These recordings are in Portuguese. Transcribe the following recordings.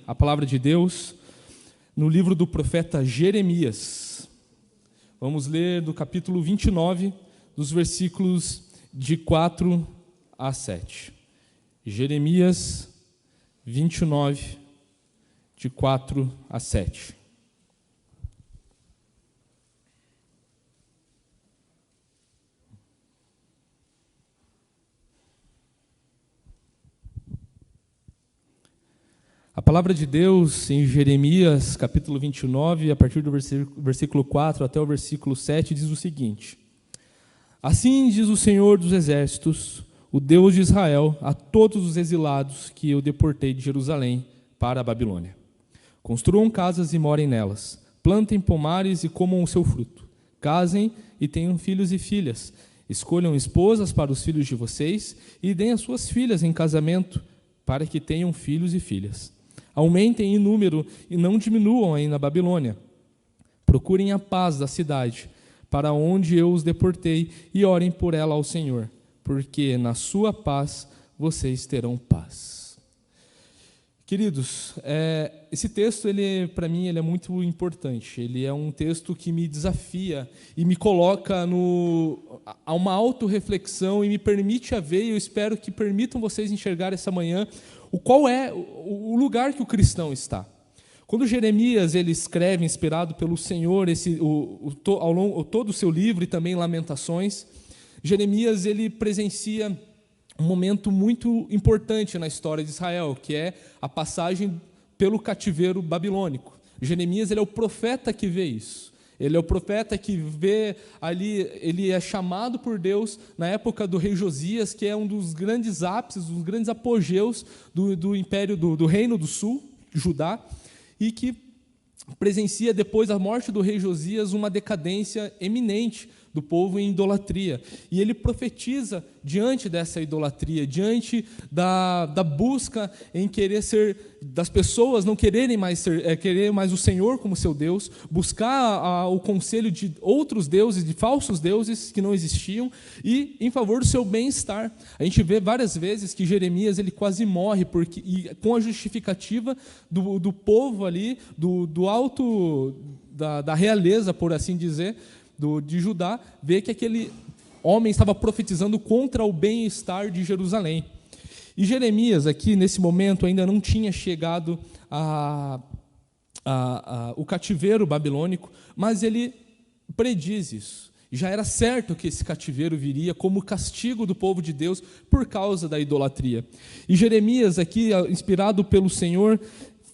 A palavra de Deus no livro do profeta Jeremias. Vamos ler do capítulo 29, dos versículos de 4 a 7. Jeremias 29, de 4 a 7. A palavra de Deus em Jeremias, capítulo 29, a partir do versículo 4 até o versículo 7, diz o seguinte: Assim diz o Senhor dos Exércitos, o Deus de Israel, a todos os exilados que eu deportei de Jerusalém para a Babilônia. Construam casas e morem nelas, plantem pomares e comam o seu fruto, casem e tenham filhos e filhas, escolham esposas para os filhos de vocês e deem as suas filhas em casamento para que tenham filhos e filhas. Aumentem em número e não diminuam aí na Babilônia. Procurem a paz da cidade, para onde eu os deportei, e orem por ela ao Senhor, porque na sua paz vocês terão paz. Queridos, esse texto, para mim, ele é muito importante. Ele é um texto que me desafia e me coloca a uma autorreflexão e me permite a ver, e eu espero que permitam vocês enxergar essa manhã, qual é o lugar que o cristão está. Quando Jeremias ele escreve, inspirado pelo Senhor, ao longo todo o seu livro e também Lamentações, Jeremias ele presencia um momento muito importante na história de Israel, que é a passagem pelo cativeiro babilônico. Jeremias ele é o profeta que vê isso. Ele é o profeta que vê ali, ele é chamado por Deus na época do rei Josias, que é um dos grandes ápices, dos grandes apogeus do império, do reino do sul, Judá, e que presencia, depois da morte do rei Josias, uma decadência eminente do povo em idolatria. E ele profetiza diante dessa idolatria, diante da busca em querer ser, das pessoas não quererem mais querer mais o Senhor como seu Deus, buscar o conselho de outros deuses, de falsos deuses que não existiam, e em favor do seu bem-estar. A gente vê várias vezes que Jeremias ele quase morre, com a justificativa do povo ali, do alto, da realeza, por assim dizer, de Judá, vê que aquele homem estava profetizando contra o bem-estar de Jerusalém. E Jeremias, aqui, nesse momento, ainda não tinha chegado o cativeiro babilônico, mas ele prediz isso. Já era certo que esse cativeiro viria como castigo do povo de Deus por causa da idolatria. E Jeremias, aqui, inspirado pelo Senhor,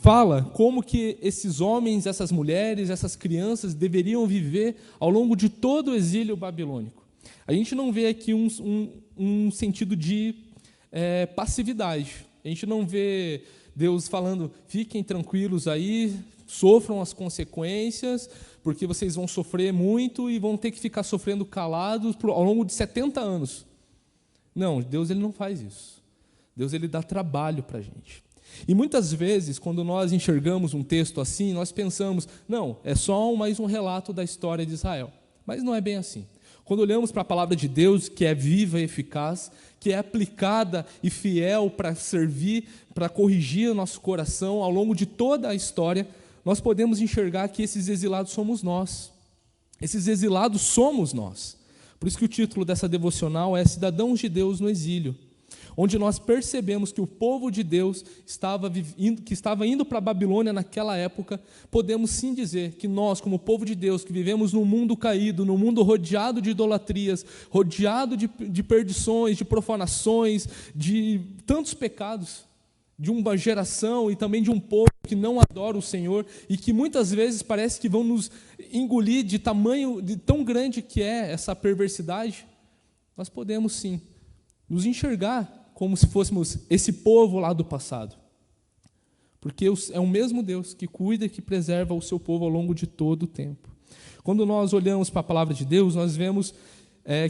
fala como que esses homens, essas mulheres, essas crianças deveriam viver ao longo de todo o exílio babilônico. A gente não vê aqui um sentido de passividade. A gente não vê Deus falando, fiquem tranquilos aí, sofram as consequências, porque vocês vão sofrer muito e vão ter que ficar sofrendo calados ao longo de 70 anos. Não, Deus ele não faz isso. Deus ele dá trabalho para a gente. E muitas vezes, quando nós enxergamos um texto assim, nós pensamos, não, é só mais um relato da história de Israel. Mas não é bem assim. Quando olhamos para a palavra de Deus, que é viva e eficaz, que é aplicada e fiel para servir, para corrigir o nosso coração ao longo de toda a história, nós podemos enxergar que esses exilados somos nós. Esses exilados somos nós. Por isso que o título dessa devocional é Cidadãos de Deus no Exílio, onde nós percebemos que o povo de Deus que estava indo para a Babilônia naquela época, podemos sim dizer que nós, como povo de Deus, que vivemos num mundo caído, num mundo rodeado de idolatrias, rodeado de perdições, de profanações, de tantos pecados, de uma geração e também de um povo que não adora o Senhor e que muitas vezes parece que vão nos engolir de tão grande que é essa perversidade, nós podemos sim nos enxergar como se fôssemos esse povo lá do passado. Porque é o mesmo Deus que cuida e que preserva o seu povo ao longo de todo o tempo. Quando nós olhamos para a palavra de Deus, nós vemos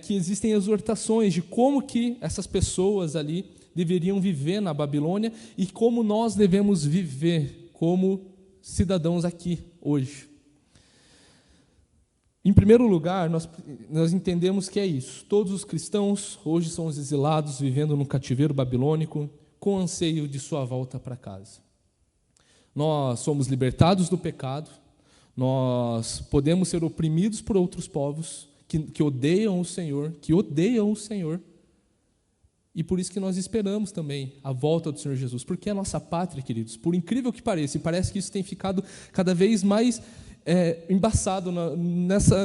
que existem exortações de como que essas pessoas ali deveriam viver na Babilônia e como nós devemos viver como cidadãos aqui, hoje. Em primeiro lugar, nós entendemos que é isso. Todos os cristãos hoje são os exilados vivendo no cativeiro babilônico com anseio de sua volta para casa. Nós somos libertados do pecado, nós podemos ser oprimidos por outros povos que odeiam o Senhor, e por isso que nós esperamos também a volta do Senhor Jesus, porque é a nossa pátria, queridos, por incrível que pareça, e parece que isso tem ficado cada vez mais embaçado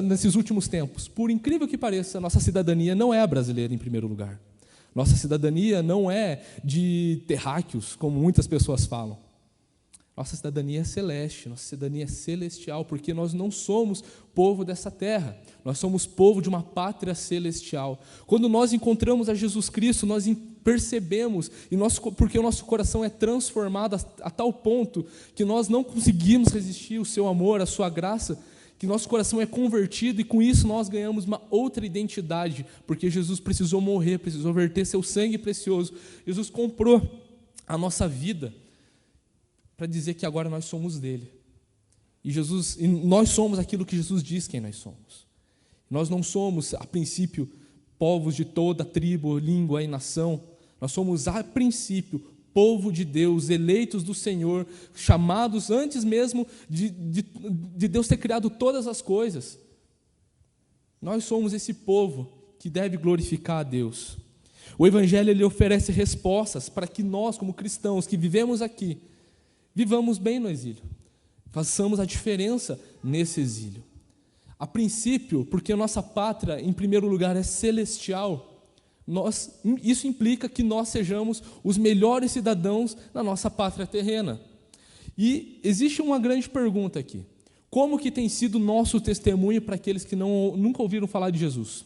nesses últimos tempos. Por incrível que pareça, a nossa cidadania não é a brasileira em primeiro lugar. Nossa cidadania não é de terráqueos, como muitas pessoas falam. Nossa cidadania é celeste, nossa cidadania é celestial, porque nós não somos povo dessa terra, nós somos povo de uma pátria celestial. Quando nós encontramos a Jesus Cristo, nós percebemos, porque o nosso coração é transformado a tal ponto que nós não conseguimos resistir ao seu amor, à sua graça, que nosso coração é convertido e com isso nós ganhamos uma outra identidade, porque Jesus precisou morrer, precisou verter seu sangue precioso. Jesus comprou a nossa vida para dizer que agora nós somos dele. E nós somos aquilo que Jesus diz quem nós somos. Nós não somos, a princípio, povos de toda tribo, língua e nação. Nós somos, a princípio, povo de Deus, eleitos do Senhor, chamados antes mesmo de Deus ter criado todas as coisas. Nós somos esse povo que deve glorificar a Deus. O Evangelho ele oferece respostas para que nós, como cristãos que vivemos aqui, vivamos bem no exílio, façamos a diferença nesse exílio. A princípio, porque a nossa pátria, em primeiro lugar, é celestial, isso implica que nós sejamos os melhores cidadãos na nossa pátria terrena. E existe uma grande pergunta aqui: como que tem sido o nosso testemunho para aqueles que nunca ouviram falar de Jesus?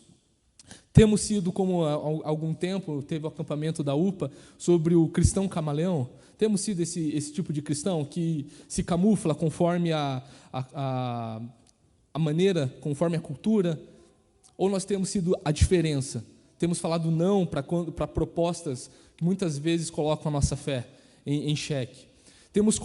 Temos sido, como há algum tempo, teve o acampamento da UPA sobre o cristão camaleão. Temos sido esse tipo de cristão que se camufla conforme a maneira, conforme a cultura? Ou nós temos sido a diferença? Temos falado não para propostas que muitas vezes colocam a nossa fé em xeque. Temos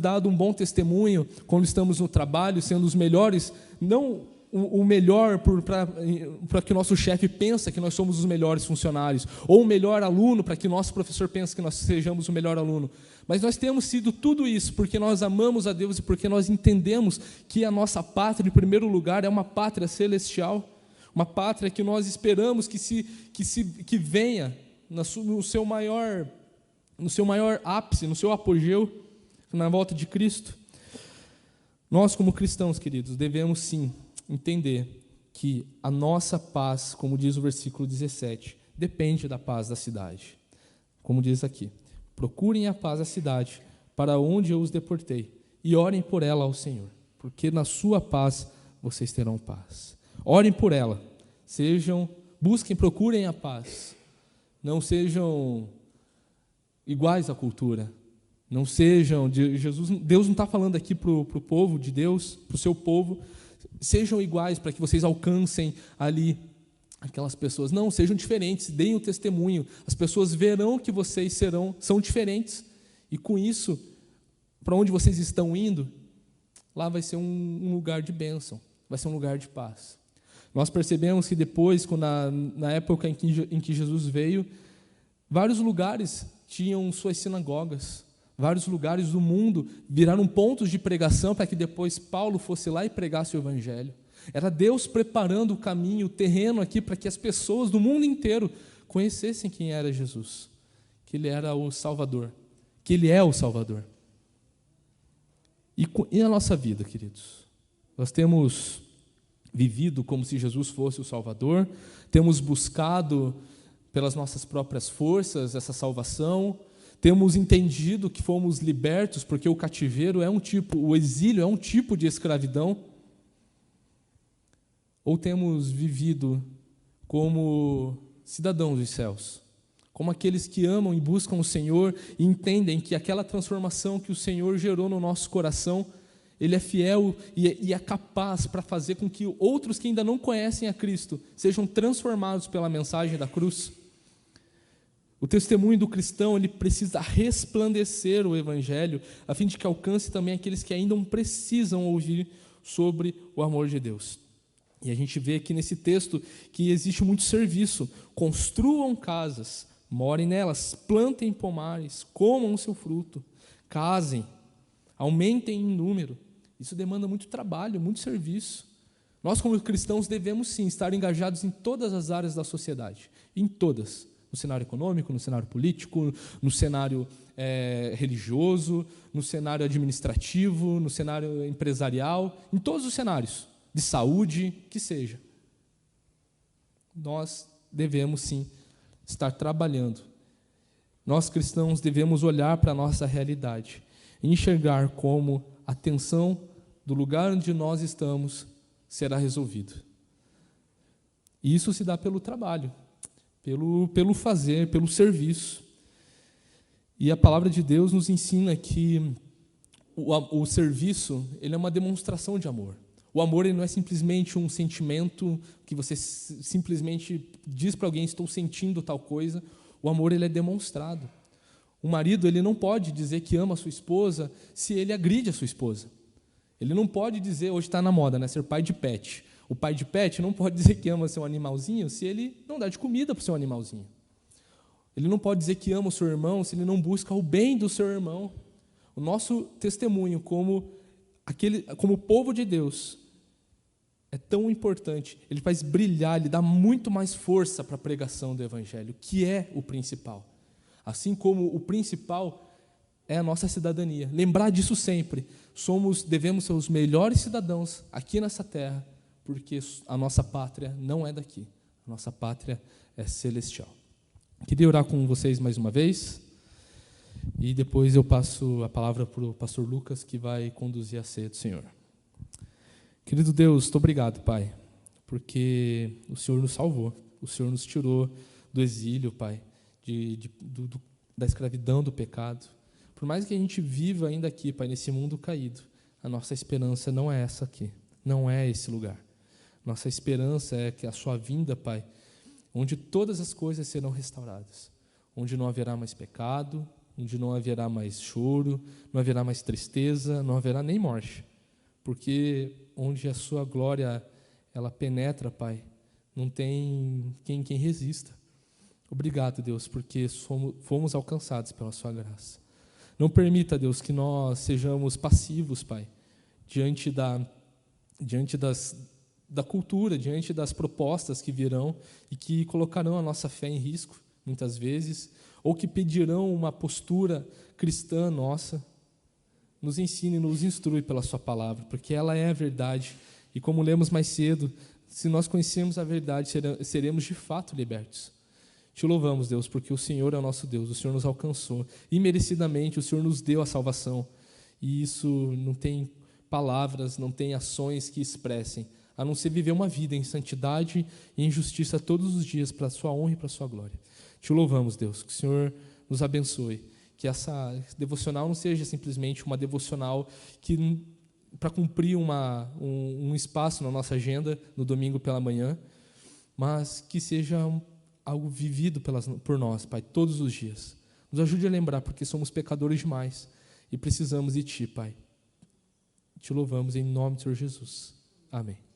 dado um bom testemunho quando estamos no trabalho, sendo os melhores, não o melhor para que o nosso chefe pense que nós somos os melhores funcionários, ou o melhor aluno para que o nosso professor pense que nós sejamos o melhor aluno. Mas nós temos sido tudo isso porque nós amamos a Deus e porque nós entendemos que a nossa pátria, em primeiro lugar, é uma pátria celestial, uma pátria que nós esperamos que venha no seu maior ápice, no seu apogeu, na volta de Cristo. Nós, como cristãos, queridos, devemos sim entender que a nossa paz, como diz o versículo 17, depende da paz da cidade. Como diz aqui: procurem a paz da cidade, para onde eu os deportei, e orem por ela ao Senhor, porque na sua paz vocês terão paz. Orem por ela, procurem a paz, não sejam iguais à cultura, não sejam, Deus não está falando aqui para o povo de Deus, para o seu povo, sejam iguais para que vocês alcancem ali aquelas pessoas. Não, sejam diferentes, deem o testemunho. As pessoas verão que vocês são diferentes. E com isso, para onde vocês estão indo, lá vai ser um lugar de bênção, vai ser um lugar de paz. Nós percebemos que depois, na época em que Jesus veio, vários lugares tinham suas sinagogas. Vários lugares do mundo viraram pontos de pregação para que depois Paulo fosse lá e pregasse o Evangelho. Era Deus preparando o caminho, o terreno aqui para que as pessoas do mundo inteiro conhecessem quem era Jesus, que Ele era o Salvador, que Ele é o Salvador. E a nossa vida, queridos? Nós temos vivido como se Jesus fosse o Salvador, temos buscado pelas nossas próprias forças essa salvação, temos entendido que fomos libertos, porque o cativeiro o exílio é um tipo de escravidão, ou temos vivido como cidadãos dos céus, como aqueles que amam e buscam o Senhor e entendem que aquela transformação que o Senhor gerou no nosso coração, Ele é fiel e é capaz para fazer com que outros que ainda não conhecem a Cristo sejam transformados pela mensagem da cruz. O testemunho do cristão, ele precisa resplandecer o Evangelho, a fim de que alcance também aqueles que ainda não precisam ouvir sobre o amor de Deus. E a gente vê aqui nesse texto que existe muito serviço. Construam casas, morem nelas, plantem pomares, comam o seu fruto, casem, aumentem em número. Isso demanda muito trabalho, muito serviço. Nós, como cristãos, devemos sim estar engajados em todas as áreas da sociedade, em todas. No cenário econômico, no cenário político, no cenário religioso, no cenário administrativo, no cenário empresarial, em todos os cenários, de saúde, que seja. Nós devemos sim estar trabalhando. Nós cristãos devemos olhar para a nossa realidade e enxergar como a tensão do lugar onde nós estamos será resolvido. E isso se dá pelo trabalho, pelo fazer, pelo serviço. E a palavra de Deus nos ensina que o serviço, ele é uma demonstração de amor. O amor, ele não é simplesmente um sentimento que você simplesmente diz para alguém, estou sentindo tal coisa. O amor, ele é demonstrado. O marido, ele não pode dizer que ama a sua esposa se ele agride a sua esposa. Ele não pode dizer, hoje está na moda, né, ser pai de pet. O pai de pet não pode dizer que ama seu animalzinho se ele não dá de comida para o seu animalzinho. Ele não pode dizer que ama o seu irmão se ele não busca o bem do seu irmão. O nosso testemunho como povo de Deus é tão importante. Ele faz brilhar, ele dá muito mais força para a pregação do Evangelho, que é o principal. Assim como o principal é a nossa cidadania. Lembrar disso sempre. Devemos ser os melhores cidadãos aqui nessa terra, porque a nossa pátria não é daqui. A nossa pátria é celestial. Queria orar com vocês mais uma vez, e depois eu passo a palavra para o pastor Lucas, que vai conduzir a ceia do Senhor. Querido Deus, muito obrigado, Pai, porque o Senhor nos salvou, o Senhor nos tirou do exílio, Pai, da escravidão do pecado. Por mais que a gente viva ainda aqui, Pai, nesse mundo caído, a nossa esperança não é essa aqui, não é esse lugar. Nossa esperança é que a sua vinda, Pai, onde todas as coisas serão restauradas, onde não haverá mais pecado, onde não haverá mais choro, não haverá mais tristeza, não haverá nem morte, porque onde a sua glória ela penetra, Pai, não tem quem resista. Obrigado, Deus, porque fomos alcançados pela sua graça. Não permita, Deus, que nós sejamos passivos, Pai, diante da cultura, diante das propostas que virão e que colocarão a nossa fé em risco, muitas vezes, ou que pedirão uma postura cristã nossa. Nos ensine, nos instrui pela sua palavra, porque ela é a verdade. E como lemos mais cedo, se nós conhecermos a verdade, seremos de fato libertos. Te louvamos, Deus, porque o Senhor é o nosso Deus, o Senhor nos alcançou. Imerecidamente, o Senhor nos deu a salvação. E isso não tem palavras, não tem ações que expressem, a não ser viver uma vida em santidade e em justiça todos os dias para a sua honra e para a sua glória. Te louvamos, Deus, que o Senhor nos abençoe, que essa devocional não seja simplesmente uma devocional para cumprir um espaço na nossa agenda no domingo pela manhã, mas que seja algo vivido por nós, Pai, todos os dias. Nos ajude a lembrar, porque somos pecadores demais e precisamos de Ti, Pai. Te louvamos em nome do Senhor Jesus. Amém.